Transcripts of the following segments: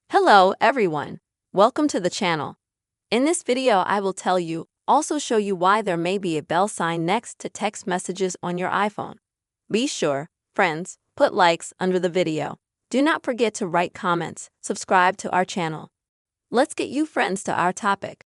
Hello everyone, welcome to the channel. In this video I will also show you why there may be a bell sign next to text messages on your iPhone. Be sure, friends, put likes under the video. Do not forget to write comments, subscribe to our channel. Let's get you friends to our topic.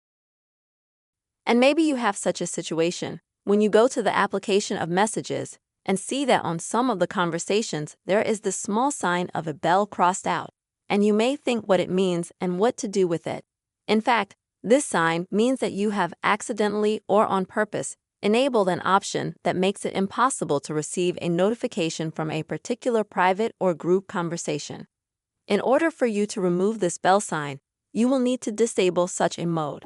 And maybe you have such a situation when you go to the application of messages and see that on some of the conversations there is this small sign of a bell crossed out. And you may think what it means and what to do with it. In fact, this sign means that you have accidentally or on purpose enabled an option that makes it impossible to receive a notification from a particular private or group conversation. In order for you to remove this bell sign, you will need to disable such a mode.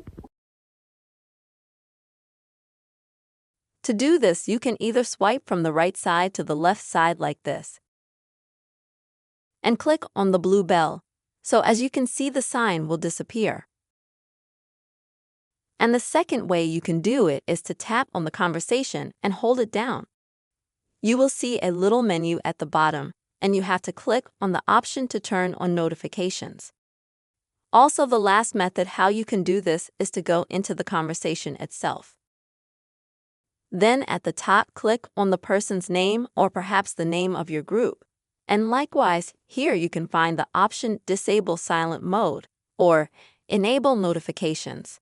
To do this, you can either swipe from the right side to the left side like this, and click on the blue bell, so as you can see the sign will disappear. And the second way you can do it is to tap on the conversation and hold it down. You will see a little menu at the bottom, and you have to click on the option to turn on notifications. Also, the last method how you can do this is to go into the conversation itself. Then at the top, click on the person's name or perhaps the name of your group. And likewise, here you can find the option Disable Silent Mode or Enable Notifications.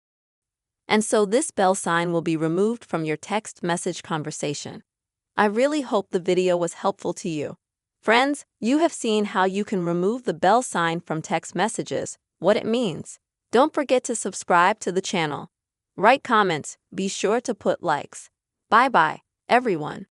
And so this bell sign will be removed from your text message conversation. I really hope the video was helpful to you. Friends, you have seen how you can remove the bell sign from text messages, what it means. Don't forget to subscribe to the channel. Write comments, be sure to put likes. Bye-bye, everyone.